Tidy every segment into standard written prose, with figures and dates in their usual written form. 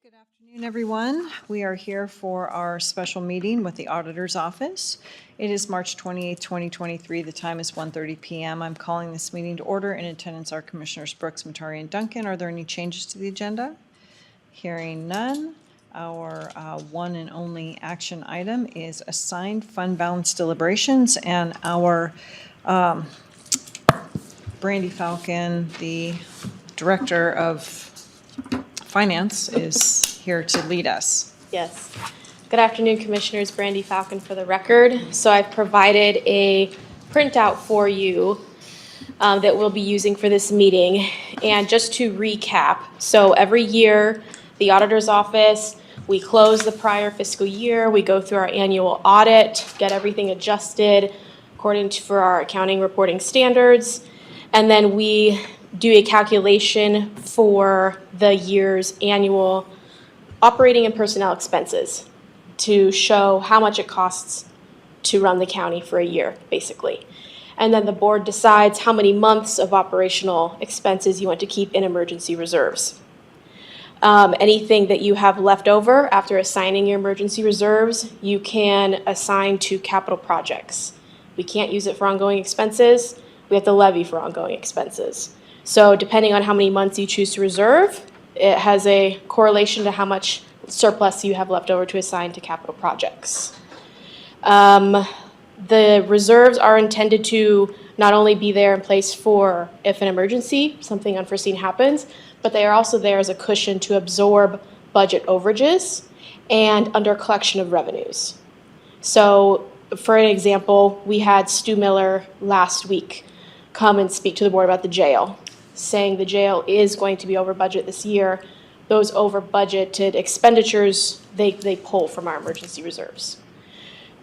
Good afternoon, everyone. We are here for our special meeting with the Auditor's Office. It is March 28th, 2023. The time is 1:30 p.m. I'm calling this meeting to order. In attendance are Commissioners Brooks, Matari, and Duncan. Are there any changes to the agenda? Hearing none. Our one and only action item is assigned fund balance deliberations, and our Brandy Falcon, the Director of Finance, is here to lead us. Yes. Good afternoon, Commissioners. Brandy Falcon for the record. So I've provided a printout for you that we'll be using for this meeting. And just to recap, so every year, the Auditor's Office, we close the prior fiscal year, we go through our annual audit, get everything adjusted according to for our accounting reporting standards, and then we do a calculation for the year's annual operating and personnel expenses to show how much it costs to run the county for a year, basically. And then the board decides how many months of operational expenses you want to keep in emergency reserves. Anything that you have left over after assigning your emergency reserves, you can assign to capital projects. We can't use it for ongoing expenses. We have to levy for ongoing expenses. So depending on how many months you choose to reserve, it has a correlation to how much surplus you have left over to assign to capital projects. The reserves are intended to not only be there in place for if an emergency, something unforeseen happens, but they are also there as a cushion to absorb budget overages and under collection of revenues. So for an example, we had Stu Miller last week come and speak to the board about the jail, saying the jail is going to be over budget this year. Those over budgeted expenditures, they pull from our emergency reserves.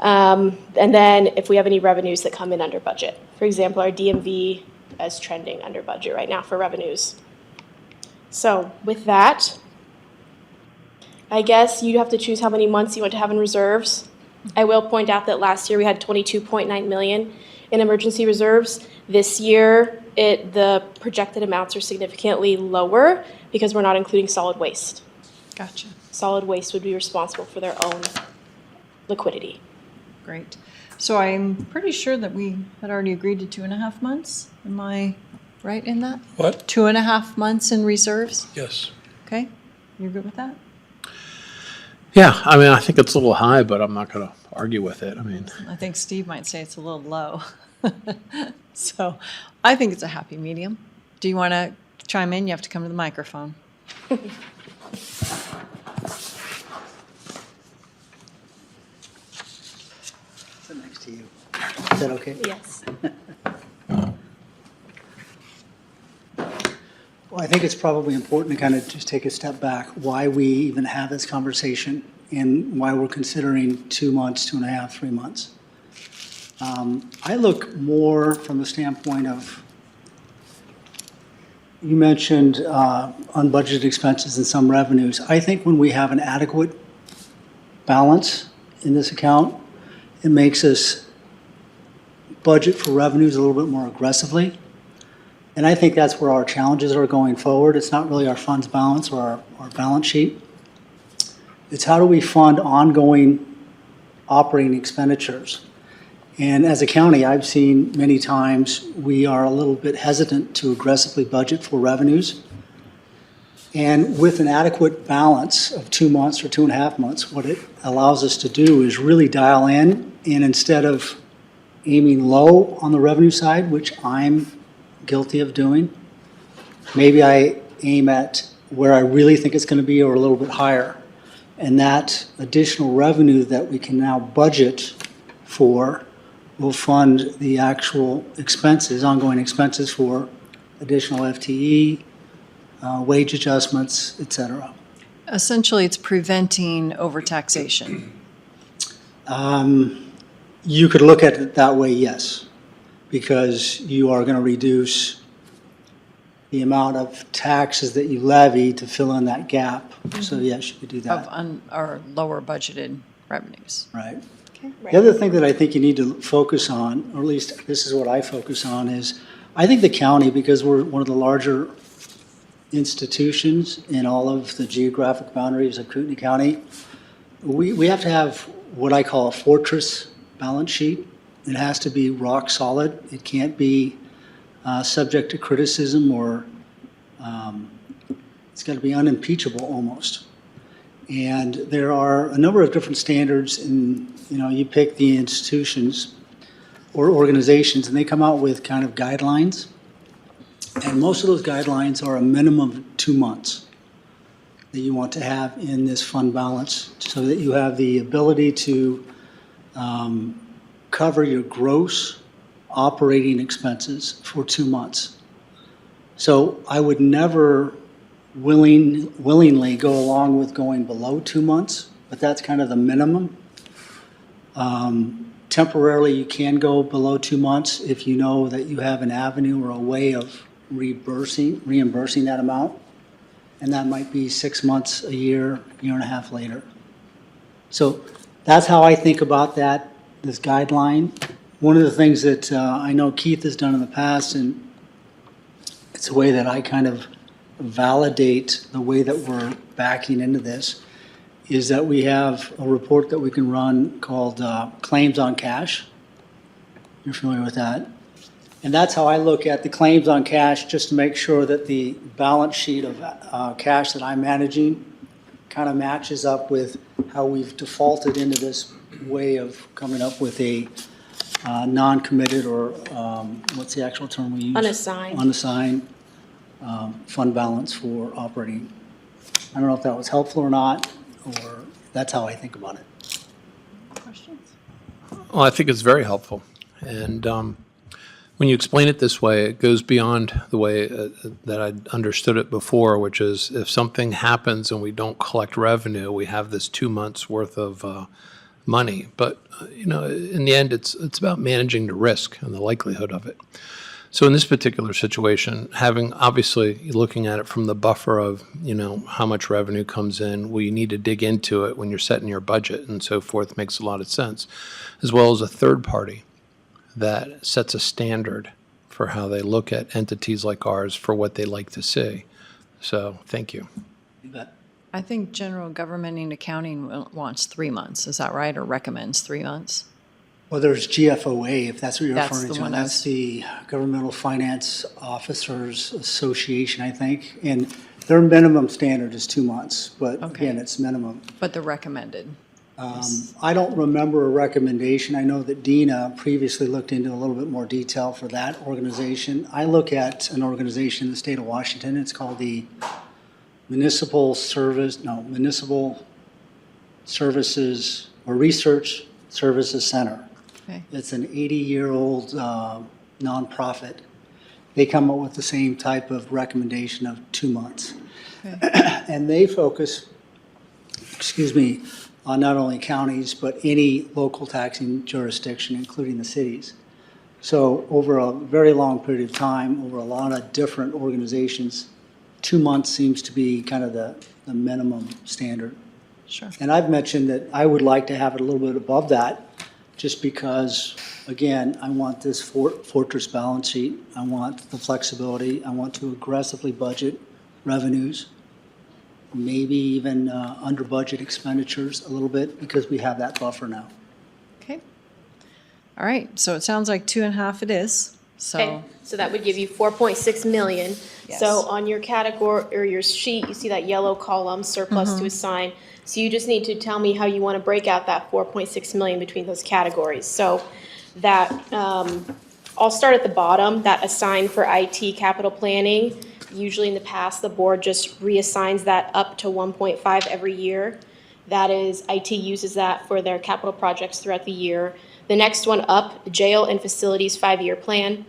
And then if we have any revenues that come in under budget, for example, our DMV is trending under budget right now for revenues. So with that, I guess you have to choose how many months you want to have in reserves. I will point out that last year we had $22.9 million in emergency reserves. This year, the projected amounts are significantly lower because we're not including solid waste. Gotcha. Solid waste would be responsible for their own liquidity. Great. So I'm pretty sure that we had already agreed to 2.5 months. Am I right in that? What? 2.5 months in reserves? Yes. Okay. You're good with that? Yeah, I mean, I think it's a little high, but I'm not going to argue with it. I mean, I think Steve might say it's a little low. So I think it's a happy medium. Do you want to chime in? You have to come to the microphone. Sit next to you. Is that okay? Yes. Well, I think it's probably important to kind of just take a step back, why we even have this conversation and why we're considering 2 months, 2.5, 3 months. I look more from the standpoint of, you mentioned unbudgeted expenses and some revenues. I think when we have an adequate balance in this account, it makes us budget for revenues a little bit more aggressively. And I think that's where our challenges are going forward. It's not really our funds balance or our balance sheet. It's how do we fund ongoing operating expenditures. And as a county, I've seen many times we are a little bit hesitant to aggressively budget for revenues. And with an adequate balance of 2 months or 2.5 months, what it allows us to do is really dial in, and instead of aiming low on the revenue side, which I'm guilty of doing, maybe I aim at where I really think it's going to be or a little bit higher. And that additional revenue that we can now budget for will fund the actual expenses, ongoing expenses for additional FTE, wage adjustments, et cetera. Essentially, it's preventing overtaxation. You could look at it that way, yes, because you are going to reduce the amount of taxes that you levy to fill in that gap. So yes, you could do that. Or lower budgeted revenues. Right. Okay. The other thing that I think you need to focus on, or at least this is what I focus on, is I think the county, because we're one of the larger institutions in all of the geographic boundaries of Kootenai County, we have to have what I call a fortress balance sheet. It has to be rock solid. It can't be subject to criticism or it's got to be unimpeachable almost. And there are a number of different standards, and you pick the institutions or organizations, and they come out with kind of guidelines. And most of those guidelines are a minimum of 2 months that you want to have in this fund balance so that you have the ability to cover your gross operating expenses for 2 months. So I would never willingly go along with going below 2 months, but that's kind of the minimum. Temporarily, you can go below 2 months if you know that you have an avenue or a way of reimbursing that amount. And that might be 6 months, a year and a half later. So that's how I think about that, this guideline. One of the things that I know Keith has done in the past, and it's a way that I kind of validate the way that we're backing into this, is that we have a report that we can run called Claims on Cash. You're familiar with that? And that's how I look at the claims on cash, just to make sure that the balance sheet of cash that I'm managing kind of matches up with how we've defaulted into this way of coming up with a non-committed or what's the actual term we use? Unassigned. Unassigned fund balance for operating. I don't know if that was helpful or not, or that's how I think about it. Questions? Well, I think it's very helpful. And when you explain it this way, it goes beyond the way that I understood it before, which is if something happens and we don't collect revenue, we have this 2 months worth of money. But, in the end, it's about managing the risk and the likelihood of it. So in this particular situation, obviously looking at it from the buffer of, how much revenue comes in, well, you need to dig into it when you're setting your budget and so forth, makes a lot of sense, as well as a third party that sets a standard for how they look at entities like ours for what they like to see. So thank you. You bet. I think general government and accounting wants 3 months. Is that right? Or recommends 3 months? Well, there's GFOA, if that's what you're That's referring the to. one And that's the Governmental Finance Officers Association, I think. And their minimum standard is 2 months, but Okay. again, it's minimum. But the recommended. I don't remember a recommendation. I know that Dina previously looked into a little bit more detail for that organization. I look at an organization in the state of Washington. It's called the Municipal Services or Research Services Center. Okay. It's an 80-year-old nonprofit. They come up with the same type of recommendation of 2 months. Okay. And they focus, on not only counties, but any local taxing jurisdiction, including the cities. So over a very long period of time, over a lot of different organizations, 2 months seems to be kind of the minimum standard. Sure. And I've mentioned that I would like to have it a little bit above that, just because, again, I want this fortress balance sheet. I want the flexibility. I want to aggressively budget revenues, maybe even under budget expenditures a little bit, because we have that buffer now. Okay. All right. So it sounds like 2.5 it is. So Okay, so that would give you 4.6 million. Yes. So on your category, or your sheet, you see that yellow column, surplus to assign. So you just need to tell me how you want to break out that 4.6 million between those categories. So that, I'll start at the bottom, that assign for IT capital planning. Usually in the past, the board just reassigns that up to 1.5 every year. That is, IT uses that for their capital projects throughout the year. The next one up, jail and facilities 5-year plan.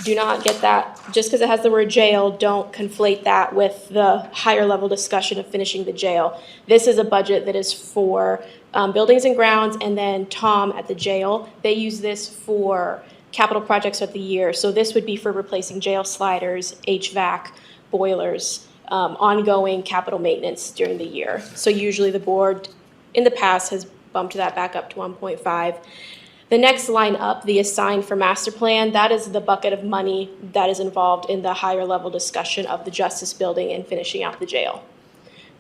Do not get that, just because it has the word jail, don't conflate that with the higher level discussion of finishing the jail. This is a budget that is for buildings and grounds, and then Tom at the jail, they use this for capital projects of the year. So this would be for replacing jail sliders, HVAC, boilers, ongoing capital maintenance during the year. So usually the board in the past has bumped that back up to 1.5. The next line up, the assigned for master plan, that is the bucket of money that is involved in the higher level discussion of the justice building and finishing out the jail.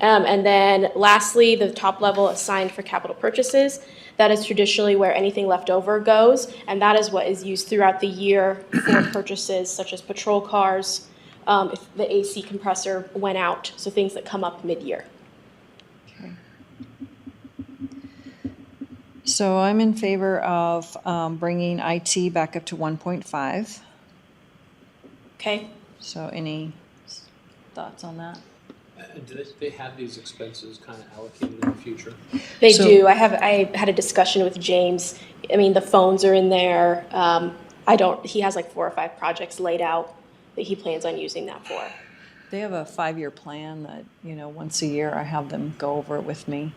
And then lastly, the top level assigned for capital purchases. That is traditionally where anything left over goes, and that is what is used throughout the year for purchases such as patrol cars, if the AC compressor went out, so things that come up mid-year. So I'm in favor of bringing IT back up to 1.5. Okay? So any thoughts on that? Do they have these expenses kind of allocated in the future? They So- do. I had a discussion with James. I mean, the phones are in there. He has like 4 or 5 projects laid out that he plans on using that for. They have a 5-year plan that, once a year I have them go over it with me.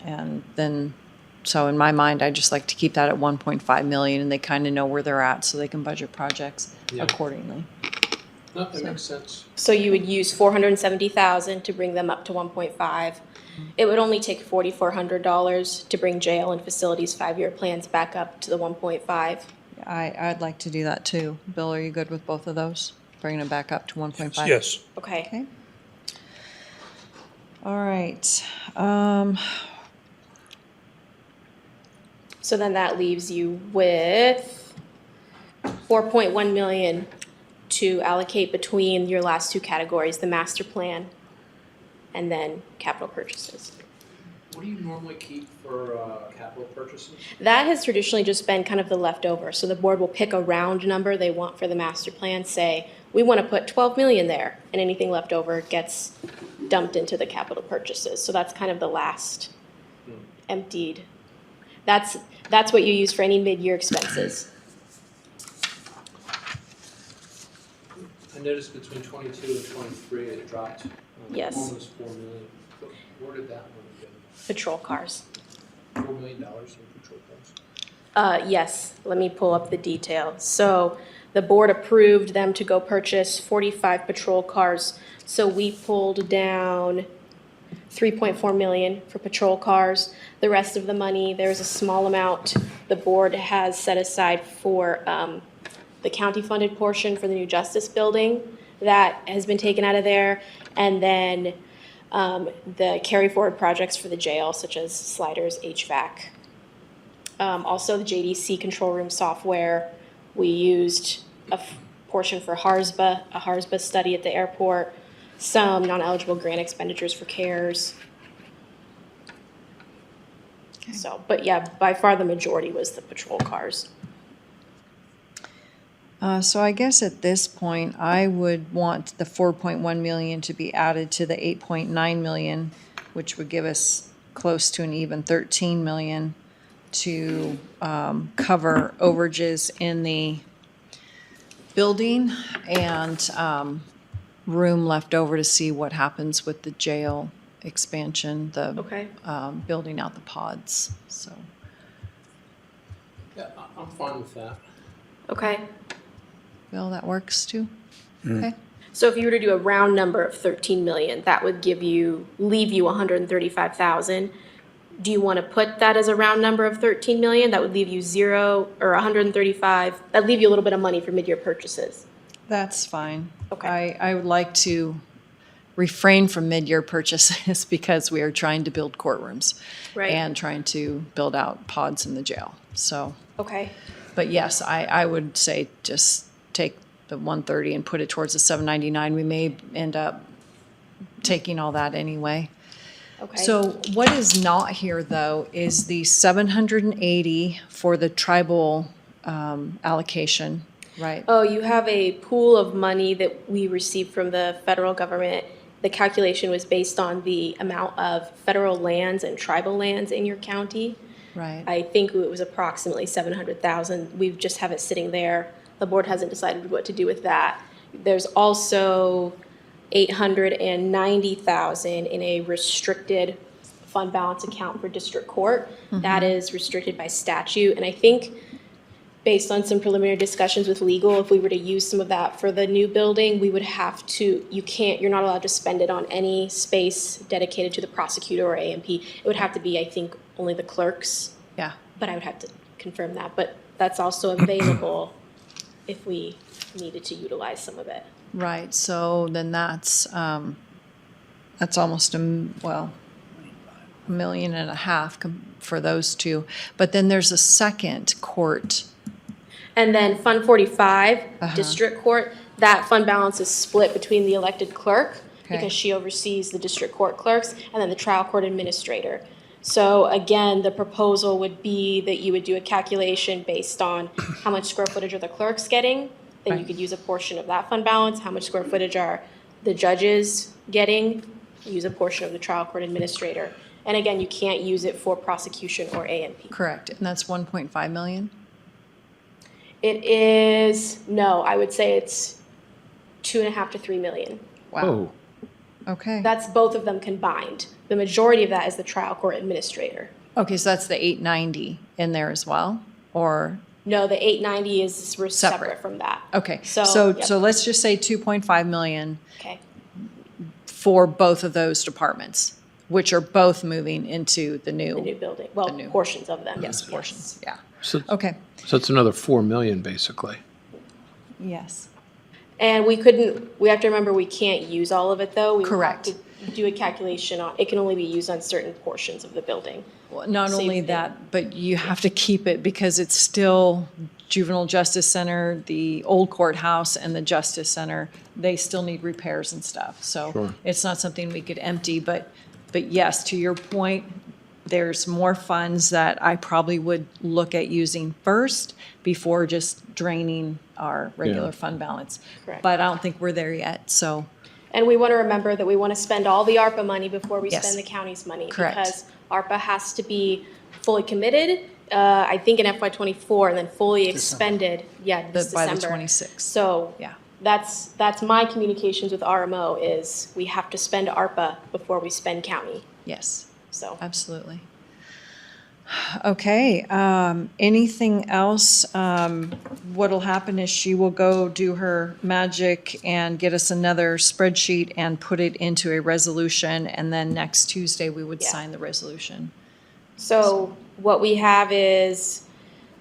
And then, so in my mind, I just like to keep that at 1.5 million, and they kind of know where they're at, so they can budget projects Yeah. accordingly. No, that makes sense. So you would use $470,000 to bring them up to 1.5. It would only take $4,400 to bring jail and facilities 5-year plans back up to the 1.5. I'd like to do that too. Bill, are you good with both of those? Bringing them back up to 1.5? Yes. Okay. Okay. All right. So then that leaves you with 4.1 million to allocate between your last 2 categories, the master plan and then capital purchases. What do you normally keep for capital purchases? That has traditionally just been kind of the leftover. So the board will pick a round number they want for the master plan, say, we want to put 12 million there, and anything left over gets dumped into the capital purchases. So that's kind of the last emptied. That's what you use for any mid-year expenses. I noticed between 22 and 23 it dropped Yes. almost 4 million. Where did that one go? Patrol cars. $4 million in patrol cars? Yes, let me pull up the detail. So the board approved them to go purchase 45 patrol cars. So we pulled down 3.4 million for patrol cars. The rest of the money, there's a small amount the board has set aside for the county funded portion for the new justice building that has been taken out of there. And then the carry forward projects for the jail, such as sliders, HVAC. Also the JDC control room software. We used a portion for HARSBA, a HARSBA study at the airport, some non-eligible grant expenditures for CARES. So, but yeah, by far the majority was the patrol cars. So I guess at this point, I would want the 4.1 million to be added to the 8.9 million, which would give us close to an even 13 million to cover overages in the building and room left over to see what happens with the jail expansion, the Okay. building out the pods, so. Yeah, I'm fine with that. Okay. Bill, that works too? Okay. So if you were to do a round number of 13 million, that would leave you 135,000. Do you want to put that as a round number of 13 million? That would leave you 0 or 135. That'd leave you a little bit of money for mid-year purchases. That's fine. Okay. I would like to refrain from mid-year purchases because we are trying to build courtrooms. Right. And trying to build out pods in the jail, so. Okay. But yes, I would say just take the 130 and put it towards the 799. We may end up taking all that anyway. Okay. So what is not here, though, is the 780 for the tribal allocation, right? Oh, you have a pool of money that we received from the federal government. The calculation was based on the amount of federal lands and tribal lands in your county. Right. I think it was approximately 700,000. We just have it sitting there. The board hasn't decided what to do with that. There's also 890,000 in a restricted fund balance account for district court. That is restricted by statute, and I think based on some preliminary discussions with legal, if we were to use some of that for the new building, we would have to, you're not allowed to spend it on any space dedicated to the prosecutor or AMP. It would have to be, I think, only the clerk's Yeah, but I would have to confirm that. But that's also available if we needed to utilize some of it. right. So then that's almost $1.5 million for those two. But then there's a second court. And then Fund 45, Uh-huh. District Court, that fund balance is split between the elected clerk, Okay. because she oversees the district court clerks, and then the trial court administrator. So again, the proposal would be that you would do a calculation based on how much square footage are the clerks getting, then you Right. could use a portion of that fund balance, how much square footage are the judges getting, use a portion of the trial court administrator. And again, you can't use it for prosecution or A&P. Correct. And that's 1.5 million? It is, no, I would say it's 2.5 to 3 million. Wow. Oh, Okay. That's both of them combined. The majority of that is the trial court administrator. Okay, so that's the 890 in there as well? Or, No, the 890 is separate Separate. from that. okay. So, yep. So let's just say 2.5 million Okay, for both of those departments, which are both moving into the the new new, building, well, new- portions of them. yes, portions, yeah. so, Okay. so it's another 4 million, basically. Yes. And we have to remember, we can't use all of it, though. We would have Correct. to do a calculation on, it can only be used on certain portions of the building. Well, not So only you- that, but you have to keep it because it's still Juvenile Justice Center, the old courthouse, and the Justice Center. They still need repairs and stuff. So Sure. it's not something we could empty, but yes, to your point, there's more funds that I probably would look at using first before just draining our regular Yeah. fund balance. Correct. But I don't think we're there yet, so, And we want to remember that we want to spend all the ARPA money before we Yes. spend the county's money. Correct. Because ARPA has to be fully committed, I think in FY '24, and then fully expended, this by the December. 26th. So Yeah. that's my communications with RMO is we have to spend ARPA before we spend county, Yes. so. Absolutely. Okay, anything else? What'll happen is she will go do her magic and get us another spreadsheet and put it into a resolution, and then next Tuesday, we would Yeah. sign the resolution. So what we have is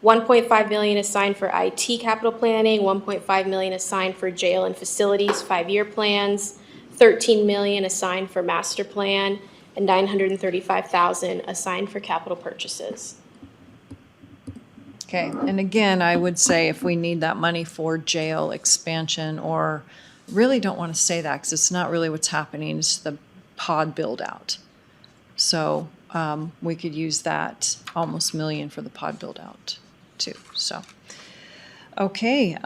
1.5 million assigned for IT capital planning, 1.5 million assigned for jail and facilities, 5-year plans, 13 million assigned for master plan, and 935,000 assigned for capital purchases. Okay, and again, I would say if we need that money for jail expansion, or really don't want to say that because it's not really what's happening, it's the pod build out. So we could use that almost million for the pod build out too, so. Okay,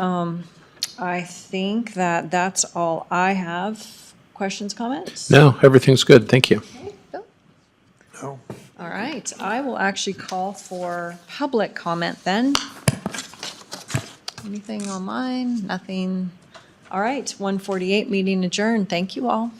I think that that's all I have. Questions, comments? No, everything's good. Thank you. Bill? All right, I will actually call for public comment then. Anything online? Nothing? All right, 1:48, meeting adjourned. Thank you all.